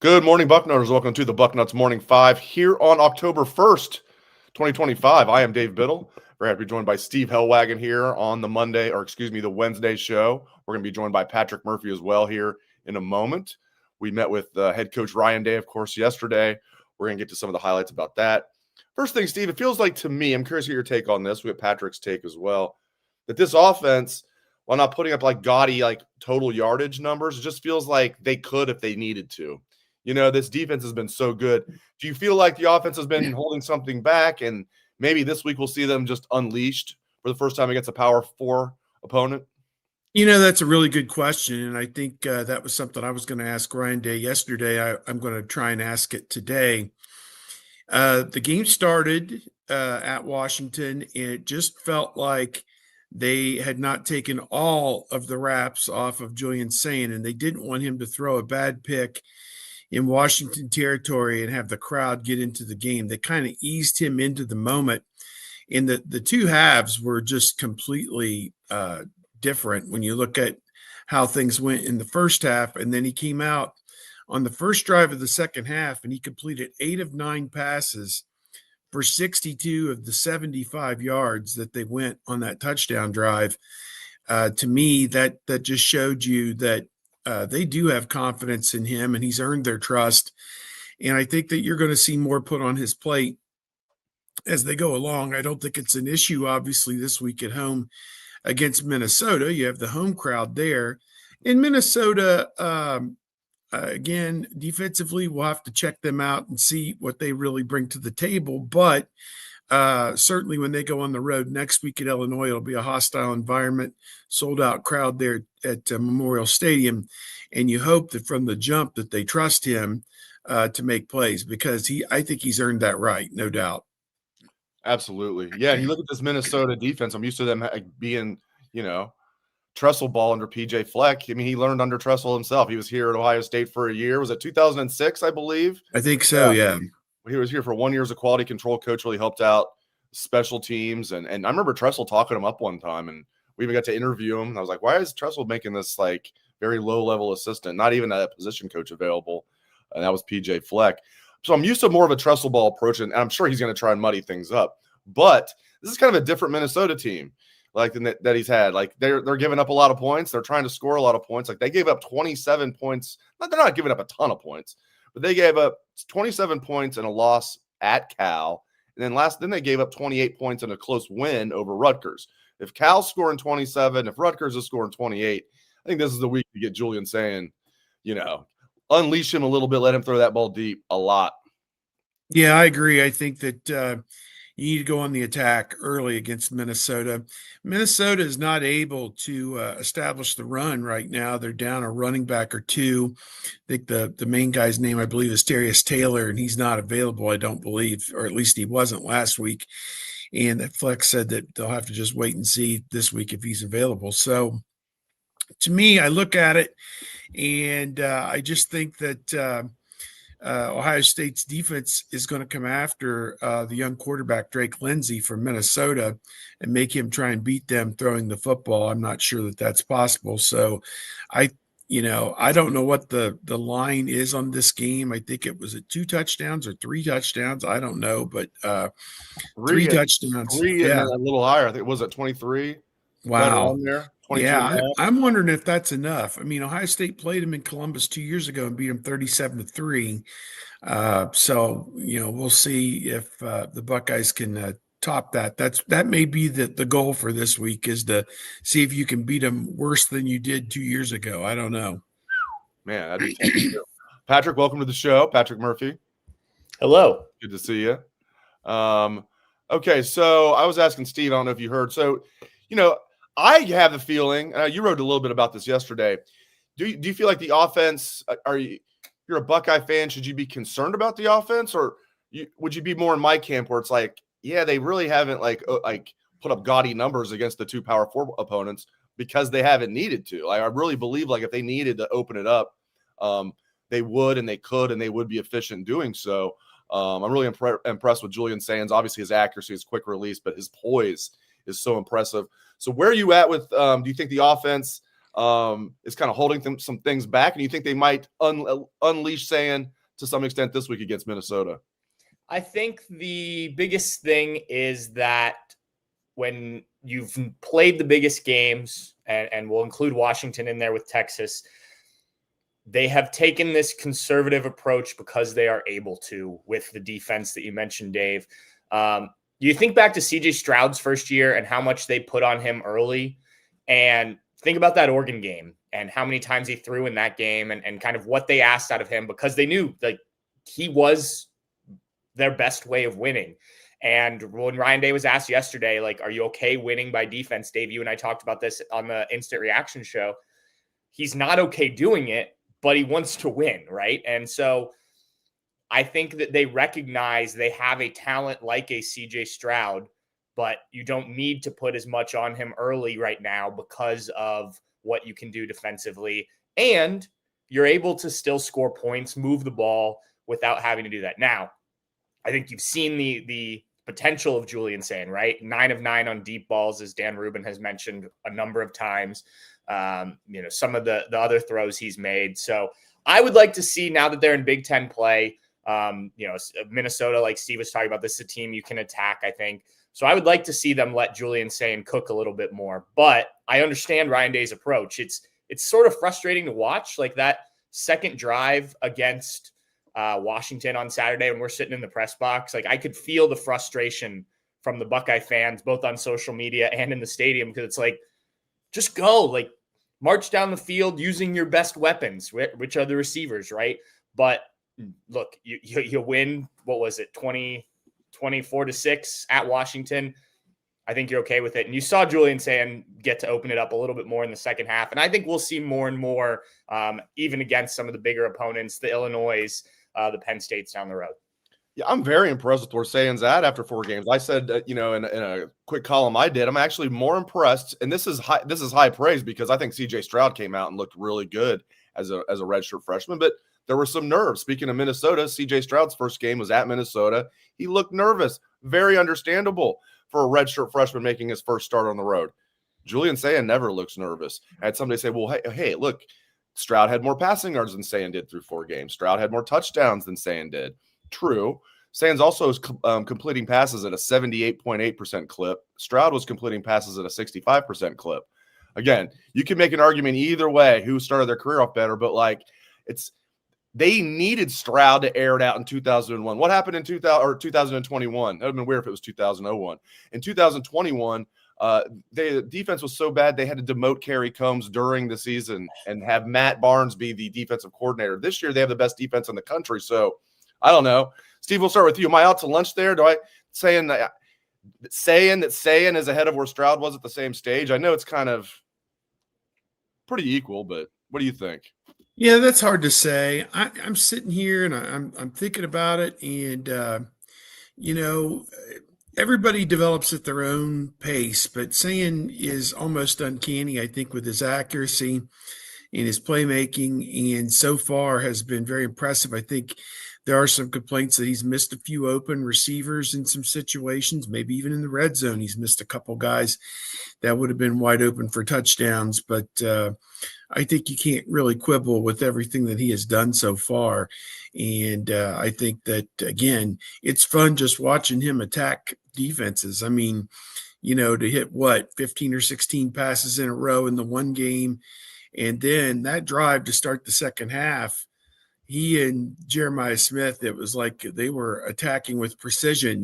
Good morning, Bucknutters. Welcome to the Bucknuts Morning 5 here on October 1st, 2025. I am Dave Biddle. We're happy to be joined by Steve Hellwagon here on the Wednesday show. We're going to be joined by Patrick Murphy as well here in a moment. We met with head coach Ryan Day, of course, yesterday. We're going to get to some of the highlights about that. First thing, Steve, it feels like to me, I'm curious to get your take on this. We have Patrick's take as well, that this offense, while not putting up like gaudy total yardage numbers, it just feels like they could if they needed to. You know, this defense has been so good. Do you feel like the offense has been holding something back, and maybe this week we'll see them just unleashed for the first time against a Power 4 opponent? You know, that's a really good question, and I think that was something I was going to ask Ryan Day yesterday. I'm going to try and ask it today. The game started at Washington, and it just felt like they had not taken all of the wraps off of Julian Sayin, and they didn't want him to throw a bad pick in Washington territory and have the crowd get into the game. They kind of eased him into the moment. And the two halves were just completely different when you look at how things went in the first half. And then he came out on the first drive of the second half and he completed 8 of 9 passes for 62 of the 75 yards that they went on that touchdown drive. To me, that just showed you that they do have confidence in him, and he's earned their trust. And I think that you're going to see more put on his plate as they go along. I don't think it's an issue, obviously, this week at home against Minnesota. You have the home crowd there. In Minnesota, again, defensively, we'll have to check them out and see what they really bring to the table. But certainly when they go on the road next week at Illinois, it'll be a hostile environment, sold-out crowd there at Memorial Stadium. And you hope that from the jump that they trust him to make plays, because I think he's earned that right, no doubt. Absolutely. Yeah, and you look at this Minnesota defense, I'm used to them being, Tressel ball under PJ Fleck. I mean, he learned under Tressel himself. He was here at Ohio State for a year. Was it 2006, I believe? I think so, yeah. He was here for 1 year as a quality control coach, really helped out special teams. And I remember Tressel talking him up one time, and we even got to interview him. And I was like, why is Tressel making this very low-level assistant, not even a position coach available? And that was PJ Fleck. So I'm used to more of a Tressel ball approach, and I'm sure he's going to try and muddy things up. But this is kind of a different Minnesota team that he's had. They're giving up a lot of points. They're trying to score a lot of points. They gave up 27 points. They're not giving up a ton of points, but they gave up 27 points in a loss at Cal. And then they gave up 28 points in a close win over Rutgers. If Cal's scoring 27, if Rutgers is scoring 28, I think this is the week to get Julian Sayin, unleash him a little bit, let him throw that ball deep a lot. Yeah, I agree. I think that you need to go on the attack early against Minnesota. Minnesota is not able to establish the run right now. They're down a running back or two. I think the main guy's name, I believe, is Darius Taylor, and he's not available, I don't believe, or at least he wasn't last week. And that Flex said that they'll have to just wait and see this week if he's available. So to me, I look at it, and I just think that Ohio State's defense is going to come after the young quarterback, Drake Lindsey from Minnesota, and make him try and beat them throwing the football. I'm not sure that that's possible. So I don't know what the line is on this game. I think it was 2 touchdowns or 3 touchdowns. I don't know, but 3 touchdowns. 3 and then a little higher. I think it was at 23. Wow. There. Yeah, I'm wondering if that's enough. I mean, Ohio State played him in Columbus 2 years ago and beat him 37-3. So, we'll see if the Buckeyes can top that. That may be the goal for this week, is to see if you can beat them worse than you did 2 years ago. I don't know. Man, that'd be tough to do. Patrick, welcome to the show. Patrick Murphy. Hello. Good to see you. Okay, so I was asking Steve, I don't know if you heard. So, I have the feeling, you wrote a little bit about this yesterday. Do you feel like the offense, you're a Buckeye fan, should you be concerned about the offense, or would you be more in my camp where it's they really haven't put up gaudy numbers against the 2 Power 4 opponents because they haven't needed to. I really believe if they needed to open it up, they would, and they could, and they would be efficient doing so. I'm really impressed with Julian Sayin. Obviously his accuracy, his quick release, but his poise is so impressive. So where are you at with do you think the offense is kind of holding some things back? And you think they might unleash Sayin to some extent this week against Minnesota? I think the biggest thing is that when you've played the biggest games, and we'll include Washington in there with Texas, they have taken this conservative approach because they are able to with the defense that you mentioned, Dave. You think back to CJ Stroud's first year and how much they put on him early, and think about that Oregon game and how many times he threw in that game and kind of what they asked out of him because they knew like he was their best way of winning. And when Ryan Day was asked yesterday, like, are you okay winning by defense? Dave, you and I talked about this on the Instant Reaction show. He's not okay doing it, but he wants to win, right? And so I think that they recognize they have a talent like a CJ Stroud, but you don't need to put as much on him early right now because of what you can do defensively. And you're able to still score points, move the ball without having to do that. Now, I think you've seen the potential of Julian Sayin, right? 9 of 9 on deep balls, as Dan Rubin has mentioned a number of times. Some of the other throws he's made. So I would like to see, now that they're in Big Ten play, Minnesota, like Steve was talking about, this is a team you can attack, I think. So I would like to see them let Julian Sayin cook a little bit more. But I understand Ryan Day's approach. It's sort of frustrating to watch, like that second drive against Washington on Saturday when we're sitting in the press box. Like, I could feel the frustration from the Buckeye fans, both on social media and in the stadium, because it's like, just go, like, march down the field using your best weapons, which are the receivers, right? But look, you win, what was it, 24-6 at Washington. I think you're okay with it. And you saw Julian Sayin get to open it up a little bit more in the second half. And I think we'll see more and more, even against some of the bigger opponents, the Illinois, the Penn States down the road. Yeah, I'm very impressed with where Sayin's at after 4 games. I said, in a quick column I did, I'm actually more impressed, and this is high praise because I think CJ Stroud came out and looked really good as a redshirt freshman, but there were some nerves. Speaking of Minnesota, CJ Stroud's first game was at Minnesota. He looked nervous, very understandable for a redshirt freshman making his first start on the road. Julian Sayin never looks nervous. I had somebody say, well, hey, look, Stroud had more passing yards than Sayin did through 4 games. Stroud had more touchdowns than Sayin did. True. Sayin's also completing passes at a 78.8% clip. Stroud was completing passes at a 65% clip. Again, you can make an argument either way who started their career off better, but they needed Stroud to air it out in 2001. What happened in 2021? That would have been weird if it was 2001. In 2021, the defense was so bad they had to demote Kerry Combs during the season and have Matt Barnes be the defensive coordinator. This year, they have the best defense in the country. So I don't know. Steve, we'll start with you. Am I out to lunch there? Do I saying that Sayin is ahead of where Stroud was at the same stage? I know it's kind of pretty equal, but what do you think? Yeah, that's hard to say. I'm sitting here and I'm thinking about it, and everybody develops at their own pace, but Sayin is almost uncanny, I think, with his accuracy and his playmaking, and so far has been very impressive. I think there are some complaints that he's missed a few open receivers in some situations, maybe even in the red zone. He's missed a couple guys that would have been wide open for touchdowns, but I think you can't really quibble with everything that he has done so far. And I think that, again, it's fun just watching him attack defenses. I mean, to hit 15 or 16 passes in a row in the one game. And then that drive to start the second half, he and Jeremiah Smith, it was like they were attacking with precision,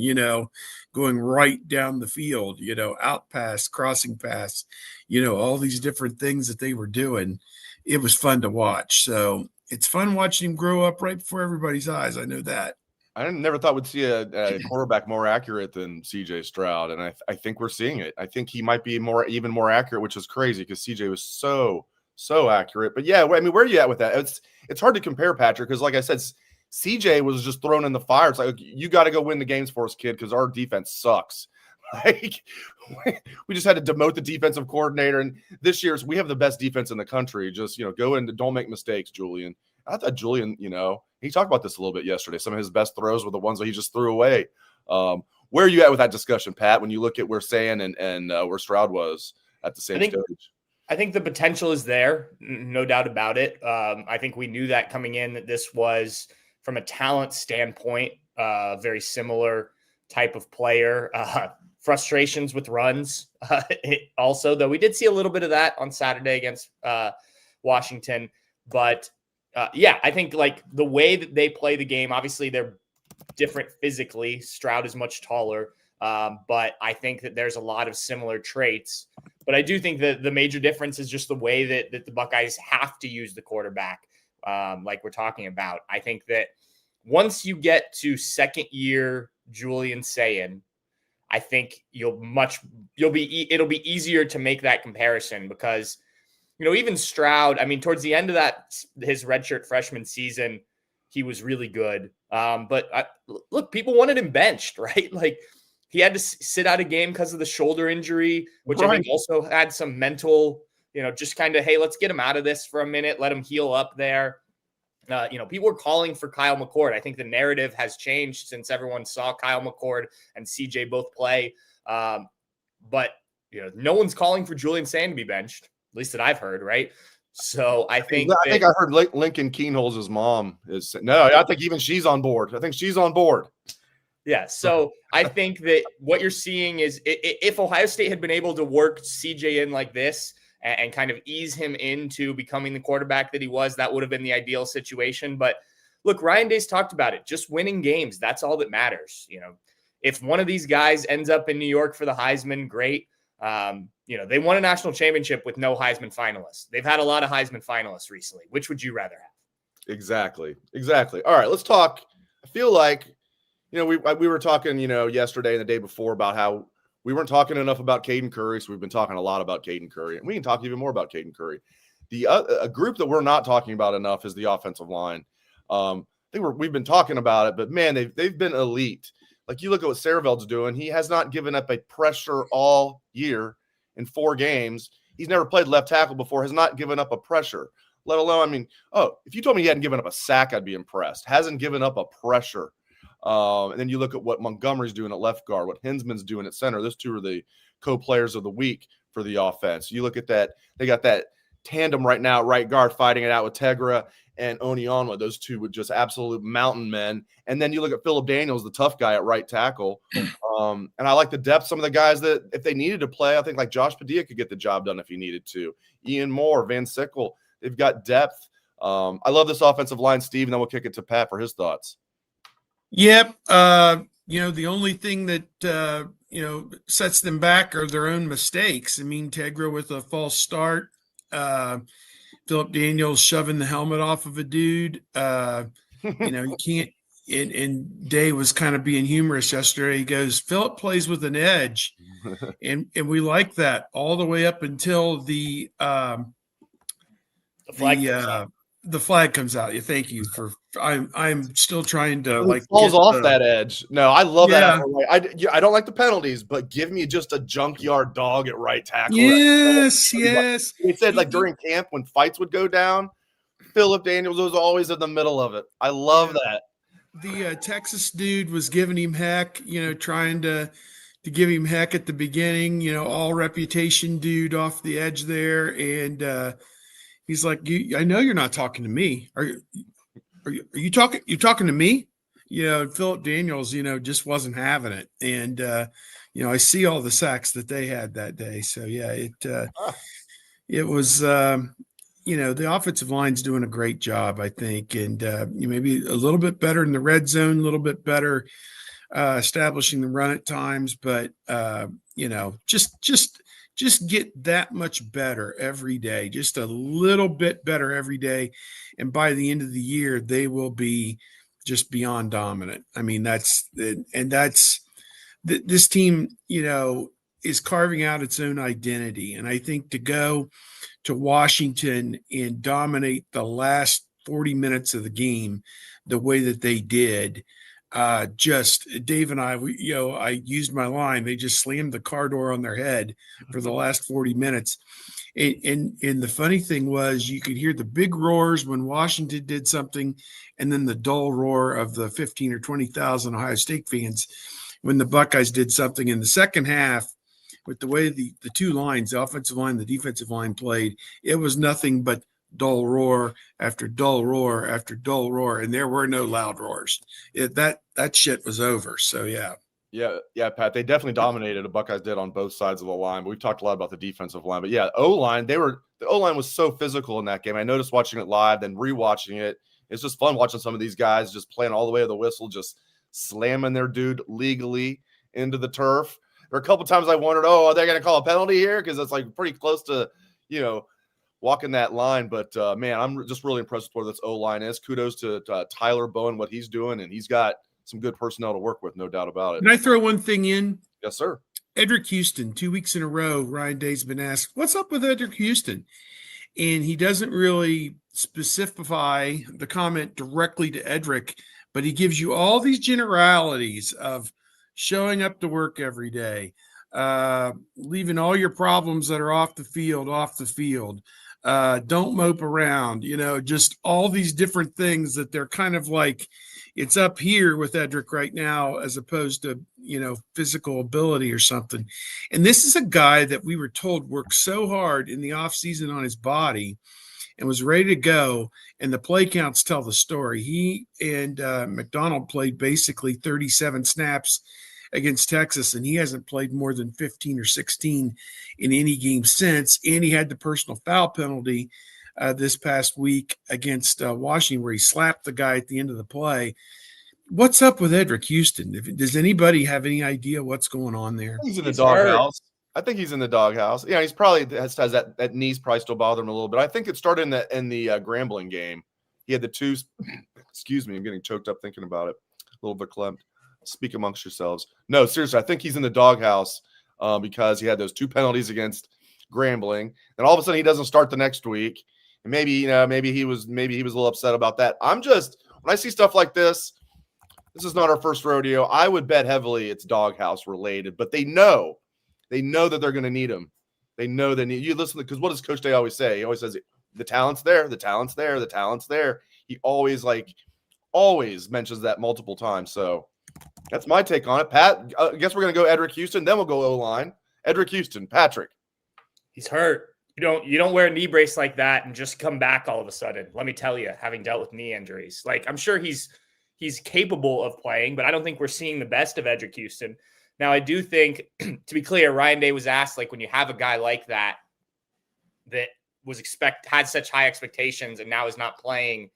going right down the field, out pass, crossing pass, all these different things that they were doing. It was fun to watch. So it's fun watching him grow up right before everybody's eyes. I know that. I never thought we'd see a quarterback more accurate than CJ Stroud, and I think we're seeing it. I think he might be even more accurate, which is crazy because CJ was so accurate. But yeah, I mean, where are you at with that? It's hard to compare, Patrick, because like I said, CJ was just thrown in the fire. It's like, you got to go win the games for us, kid, because our defense sucks. Like, we just had to demote the defensive coordinator, and this year's we have the best defense in the country. Just go in, don't make mistakes, Julian. I thought Julian, he talked about this a little bit yesterday. Some of his best throws were the ones that he just threw away. Where are you at with that discussion, Pat, when you look at where Sayin and where Stroud was at the same stage? I think the potential is there, no doubt about it. I think we knew that coming in, that this was, from a talent standpoint, very similar type of player. Frustrations with runs also, though we did see a little bit of that on Saturday against Washington. But yeah, I think like the way that they play the game, obviously they're different physically. Stroud is much taller, but I think that there's a lot of similar traits. But I do think that the major difference is just the way that the Buckeyes have to use the quarterback, like we're talking about. I think that once you get to second year Julian Sayin, I think it'll be easier to make that comparison, because, you know, even Stroud, I mean, towards the end of his redshirt freshman season, he was really good. But look, people wanted him benched, right? Like, he had to sit out a game because of the shoulder injury, which I think also had some mental, you know, just kind of, hey, let's get him out of this for a minute, let him heal up there. You know, people were calling for Kyle McCord. I think the narrative has changed since everyone saw Kyle McCord and CJ both play. But, you know, no one's calling for Julian Sayin to be benched, at least that I've heard, right? So I think I heard Lincoln Keenholz's mom is I think even she's on board. I think she's on board. Yeah. So I think that what you're seeing is, if Ohio State had been able to work CJ in like this and kind of ease him into becoming the quarterback that he was, that would have been the ideal situation. But look, Ryan Day's talked about it, just winning games. That's all that matters. You know, if one of these guys ends up in New York for the Heisman, great. You know, they won a national championship with no Heisman finalists. They've had a lot of Heisman finalists recently. Which would you rather have? Exactly. All right, let's talk. I feel like, you know, we were talking, you know, yesterday and the day before about how we weren't talking enough about Caden Curry, so we've been talking a lot about Caden Curry, and we can talk even more about Caden Curry. A group that we're not talking about enough is the offensive line. I think we've been talking about it, but man, they've been elite. Like, you look at what Saraveld's doing; he has not given up a pressure all year in 4 games. He's never played left tackle before; has not given up a pressure. Let alone, I mean, if you told me he hadn't given up a sack, I'd be impressed. Hasn't given up a pressure. And then you look at what Montgomery's doing at left guard, what Hinsman's doing at center. Those two are the co-players of the week for the offense. You look at that; they got that tandem right now at right guard, fighting it out with Tegra and Onionwa. Those two would just absolute mountain men. And then you look at Phillip Daniels, the tough guy at right tackle. And I like the depth. Some of the guys that, if they needed to play, I think like Josh Padilla could get the job done if he needed to. Ian Moore, Van Sickle, they've got depth. I love this offensive line, Steve, and then we'll kick it to Pat for his thoughts. Yep. You know, the only thing that, you know, sets them back are their own mistakes. I mean, Tegra with a false start, Phillip Daniels shoving the helmet off of a dude. You know, you can't, and Day was kind of being humorous yesterday. He goes, Phillip plays with an edge. And we like that all the way up until the flag comes out. Yeah, thank you for. I'm still trying to like falls off that edge. No, I love that. I don't like the penalties, but give me just a junkyard dog at right tackle. Yes. They said like during camp when fights would go down, Phillip Daniels was always in the middle of it. I love that. The Texas dude was giving him heck, you know, trying to give him heck at the beginning, you know, all reputation dude off the edge there, and he's like, I know you're not talking to me. Are you talking? You're talking to me? You know, Phillip Daniels, you know, just wasn't having it. And, you know, I see all the sacks that they had that day. So, yeah, it was, you know, the offensive line's doing a great job, I think. And maybe a little bit better in the red zone, a little bit better establishing the run at times. But, you know, just get that much better every day, just a little bit better every day. And by the end of the year, they will be just beyond dominant. I mean, this team, you know, is carving out its own identity. And I think to go to Washington and dominate the last 40 minutes of the game the way that they did, just Dave and I, I used my line. They just slammed the car door on their head for the last 40 minutes. And the funny thing was, you could hear the big roars when Washington did something, and then the dull roar of the 15 or 20,000 Ohio State fans when the Buckeyes did something. In the second half, with the way the two lines, the offensive line, the defensive line played, it was nothing but dull roar after dull roar after dull roar, and there were no loud roars. That shit was over. So yeah. Yeah, Pat. They definitely dominated. The Buckeyes did on both sides of the line. But we've talked a lot about the defensive line. But yeah, O-line. The O-line was so physical in that game. I noticed watching it live, then rewatching it. It's just fun watching some of these guys just playing all the way to the whistle, just slamming their dude legally into the turf. There were a couple times I wondered, are they going to call a penalty here? Because it's like pretty close to, walking that line. But man, I'm just really impressed with where this O-line is. Kudos to Tyler Bowen, what he's doing, and he's got some good personnel to work with, no doubt about it. Can I throw one thing in? Yes, sir. Edric Houston, 2 weeks in a row, Ryan Day's been asked, what's up with Edric Houston? And he doesn't really specify the comment directly to Edric, but he gives you all these generalities of showing up to work every day, leaving all your problems that are off the field, don't mope around, just all these different things that they're kind of like, it's up here with Edric right now, as opposed to, physical ability or something. And this is a guy that we were told worked so hard in the offseason on his body and was ready to go. And the play counts tell the story. He and McDonald played basically 37 snaps against Texas, and he hasn't played more than 15 or 16 in any game since. And he had the personal foul penalty this past week against Washington, where he slapped the guy at the end of the play. What's up with Edric Houston? Does anybody have any idea what's going on there? He's in the doghouse. I think he's in the doghouse. Yeah, he's probably has that knee's probably still bothering him a little bit. I think it started in the Grambling game. He had the two. Excuse me, I'm getting choked up thinking about it. A little bit clumped. Speak amongst yourselves. No, seriously, I think he's in the doghouse because he had those two penalties against Grambling, and all of a sudden he doesn't start the next week. And maybe he was a little upset about that. When I see stuff like this. This is not our first rodeo. I would bet heavily it's doghouse related, but they know that they're going to need him. They know they need you. Listen, because what does Coach Day always say? He always says the talent's there, the talent's there, the talent's there. He always mentions that multiple times. So that's my take on it. Pat, I guess we're going to go Edric Houston, then we'll go O-line. Edric Houston, Patrick. He's hurt. You don't wear a knee brace like that and just come back all of a sudden. Let me tell you, having dealt with knee injuries, I'm sure he's capable of playing, but I don't think we're seeing the best of Edric Houston. Now, I do think, to be clear, Ryan Day was asked, when you have a guy like that had such high expectations and now is not playing,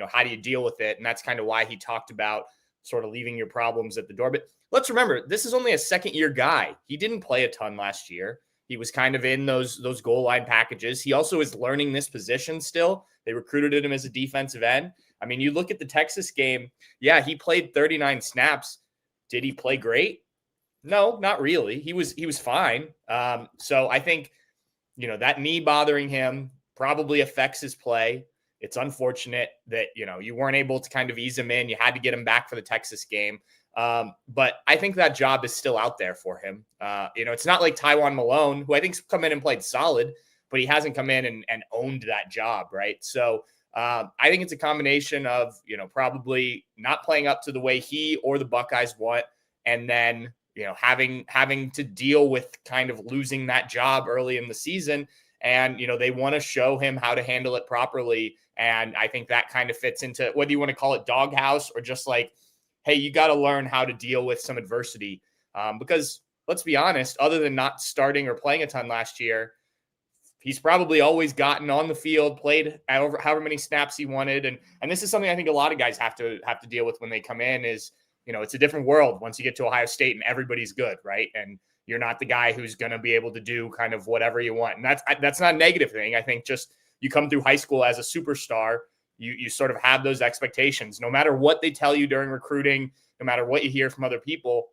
how do you deal with it? And that's kind of why he talked about sort of leaving your problems at the door. But let's remember, this is only a second-year guy. He didn't play a ton last year. He was kind of in those goal line packages. He also is learning this position still. They recruited him as a defensive end. I mean, you look at the Texas game. Yeah, he played 39 snaps. Did he play great? No, not really. He was fine. So I think, that knee bothering him probably affects his play. It's unfortunate that, you weren't able to kind of ease him in. You had to get him back for the Texas game. But I think that job is still out there for him. It's not like Tywan Malone, who I think's come in and played solid, but he hasn't come in and owned that job, right? So I think it's a combination of, probably not playing up to the way he or the Buckeyes want, and then, having to deal with kind of losing that job early in the season. And, they want to show him how to handle it properly. And I think that kind of fits into whether you want to call it doghouse or just hey, you got to learn how to deal with some adversity. Because let's be honest, other than not starting or playing a ton last year, he's probably always gotten on the field, played however many snaps he wanted. And this is something I think a lot of guys have to deal with when they come in is, it's a different world once you get to Ohio State and everybody's good, right? And you're not the guy who's going to be able to do kind of whatever you want. And that's not a negative thing. I think just you come through high school as a superstar, you sort of have those expectations. No matter what they tell you during recruiting, no matter what you hear from other people,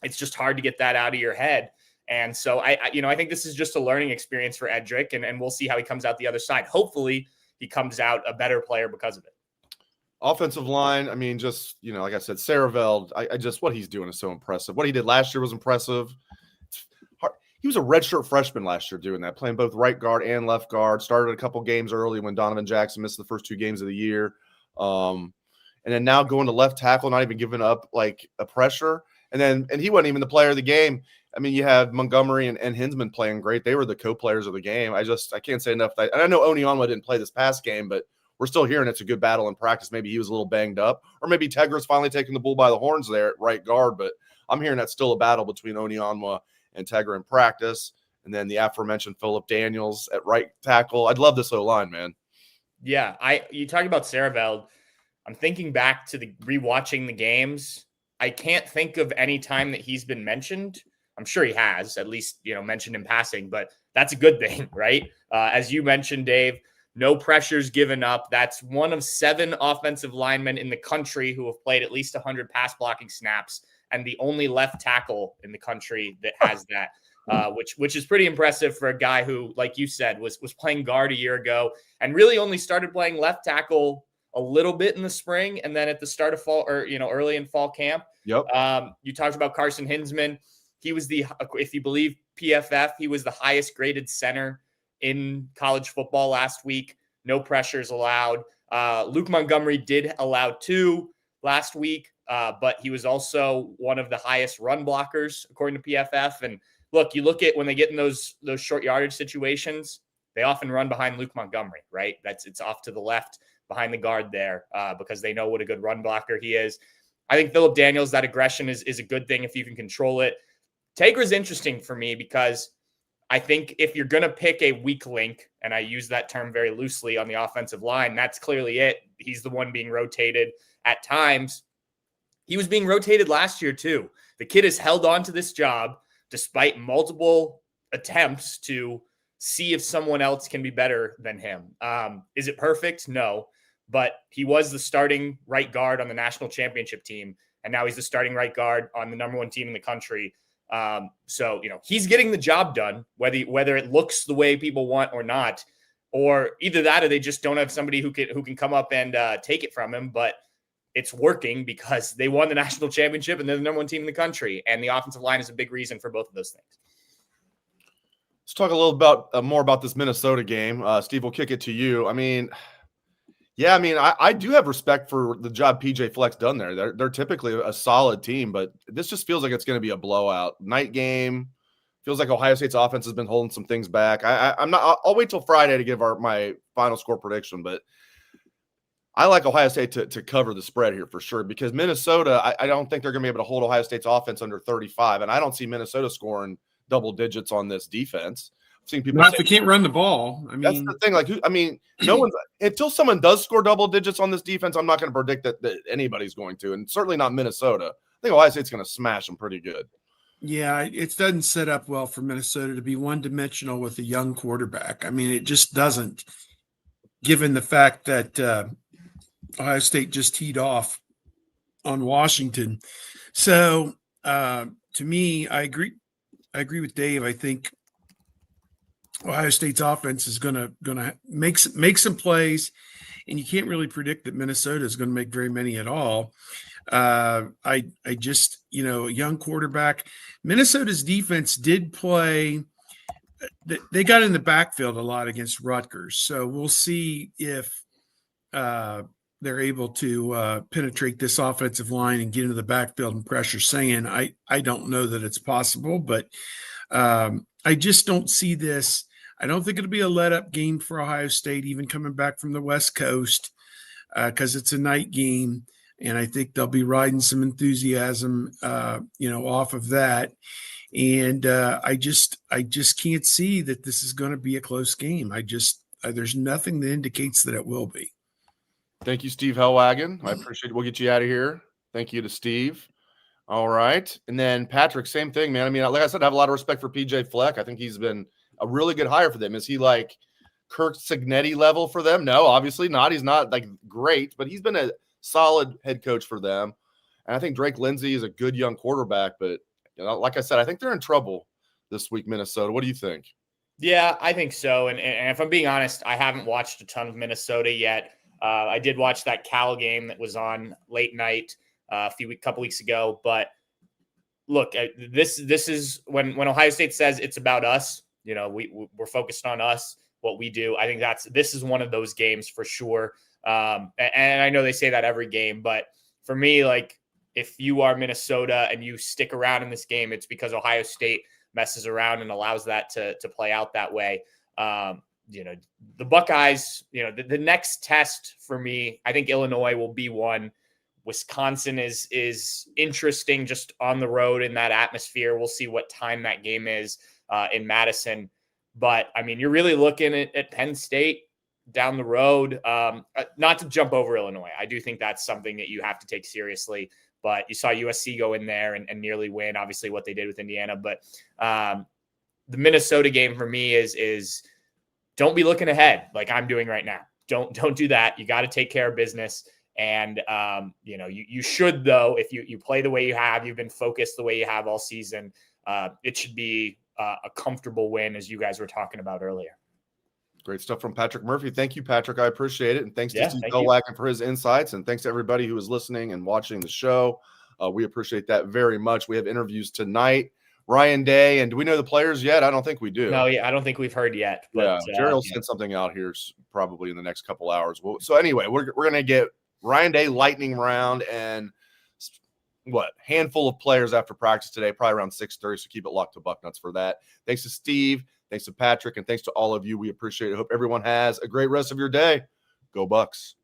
it's just hard to get that out of your head. And so I think this is just a learning experience for Edric, and we'll see how he comes out the other side. Hopefully he comes out a better player because of it. Offensive line, I mean, just, like I said, Saraveld, I just, what he's doing is so impressive. What he did last year was impressive. He was a redshirt freshman last year doing that, playing both right guard and left guard. Started a couple games early when Donovan Jackson missed the first 2 games of the year. And then now going to left tackle, not even giving up a pressure. And he wasn't even the player of the game. I mean, you had Montgomery and Hinsman playing great. They were the co-players of the game. I can't say enough. And I know Onionwa didn't play this past game, but we're still hearing it's a good battle in practice. Maybe he was a little banged up, or maybe Tegra's finally taking the bull by the horns there at right guard. But I'm hearing that's still a battle between Onionwa and Tegra in practice. And then the aforementioned Philip Daniels at right tackle. I'd love this O-line, man. Yeah, you talk about Sareveld. I'm thinking back to rewatching the games. I can't think of any time that he's been mentioned. I'm sure he has, at least, mentioned in passing, but that's a good thing, right? As you mentioned, Dave, no pressures given up. That's one of 7 offensive linemen in the country who have played at least 100 pass blocking snaps, and the only left tackle in the country that has that, which is pretty impressive for a guy who, like you said, was playing guard a year ago and really only started playing left tackle a little bit in the spring, and then at the start of fall, or early in fall camp. Yep. You talked about Carson Hinsman. He was if you believe PFF, he was the highest graded center in college football last week. No pressures allowed. Luke Montgomery did allow 2 last week, but he was also one of the highest run blockers according to PFF. And you look at when they get in those short yardage situations, they often run behind Luke Montgomery, right? It's off to the left behind the guard there because they know what a good run blocker he is. I think Philip Daniels, that aggression is a good thing if you can control it. Tegra's interesting for me because I think if you're going to pick a weak link, and I use that term very loosely on the offensive line, that's clearly it. He's the one being rotated at times. He was being rotated last year too. The kid has held on to this job despite multiple attempts to see if someone else can be better than him. Is it perfect? No, but he was the starting right guard on the national championship team, and now he's the starting right guard on the number 1 team in the country. So he's getting the job done, whether it looks the way people want or not, or either that or they just don't have somebody who can come up and take it from him. But it's working because they won the national championship and they're the number 1 team in the country, and the offensive line is a big reason for both of those things. Let's talk a little more about this Minnesota game. Steve, we'll kick it to you. I do have respect for the job PJ Fleck's done there. They're typically a solid team, but this just feels like it's going to be a blowout. Night game. Feels like Ohio State's offense has been holding some things back. I'll wait till Friday to give my final score prediction, but I like Ohio State to cover the spread here for sure, because Minnesota, I don't think they're going to be able to hold Ohio State's offense under 35, and I don't see Minnesota scoring double digits on this defense. I've seen people not if they can't run the ball. That's the thing. No one's until someone does score double digits on this defense, I'm not going to predict that anybody's going to, and certainly not Minnesota. I think Ohio State's going to smash them pretty good. Yeah, it doesn't set up well for Minnesota to be one-dimensional with a young quarterback. It just doesn't, given the fact that Ohio State just teed off on Washington. So to me, I agree with Dave. I think Ohio State's offense is gonna make some plays, and you can't really predict that Minnesota is going to make very many at all. I just a young quarterback. Minnesota's defense did play. They got in the backfield a lot against Rutgers, so we'll see if they're able to penetrate this offensive line and get into the backfield and pressure Sayin. I don't know that it's possible, but I just don't see this. I don't think it'll be a let-up game for Ohio State, even coming back from the West Coast, because it's a night game, and I think they'll be riding some enthusiasm, off of that. And I just can't see that this is going to be a close game. There's nothing that indicates that it will be. Thank you, Steve Hellwagon. I appreciate it. We'll get you out of here. Thank you to Steve. All right. And then Patrick, same thing, man. Like I said, I have a lot of respect for PJ Fleck. I think he's been a really good hire for them. Is he like Kirk Cignetti level for them? No, obviously not. He's not like great, but he's been a solid head coach for them. And I think Drake Lindsay is a good young quarterback, but like I said, I think they're in trouble this week, Minnesota. What do you think? Yeah, I think so. And if I'm being honest, I haven't watched a ton of Minnesota yet. I did watch that Cal game that was on late night couple weeks ago. But look, this is when Ohio State says it's about us. We're focused on us, what we do. I think this is one of those games for sure. And I know they say that every game, but for me, like if you are Minnesota and you stick around in this game, it's because Ohio State messes around and allows that to play out that way. The Buckeyes, the next test for me, I think Illinois will be one. Wisconsin is interesting just on the road in that atmosphere. We'll see what time that game is in Madison. But, I mean, you're really looking at Penn State down the road. Not to jump over Illinois. I do think that's something that you have to take seriously. But you saw USC go in there and nearly win, obviously, what they did with Indiana. But the Minnesota game for me is don't be looking ahead like I'm doing right now. Don't do that. You got to take care of business. And, you should, though, if you play the way you have, you've been focused the way you have all season, it should be a comfortable win, as you guys were talking about earlier. Great stuff from Patrick Murphy. Thank you, Patrick. I appreciate it. And thanks to Steve thank Belwacken for his insights. And thanks to everybody who is listening and watching the show. We appreciate that very much. We have interviews tonight. Ryan Day. And do we know the players yet? I don't think we do. No, I don't think we've heard yet. But, Jerry will send something out here probably in the next couple hours. So anyway, we're going to get Ryan Day lightning round and handful of players after practice today, probably around 6:30. So keep it locked to Bucknuts for that. Thanks to Steve. Thanks to Patrick, and thanks to all of you. We appreciate it. Hope everyone has a great rest of your day. Go Bucks.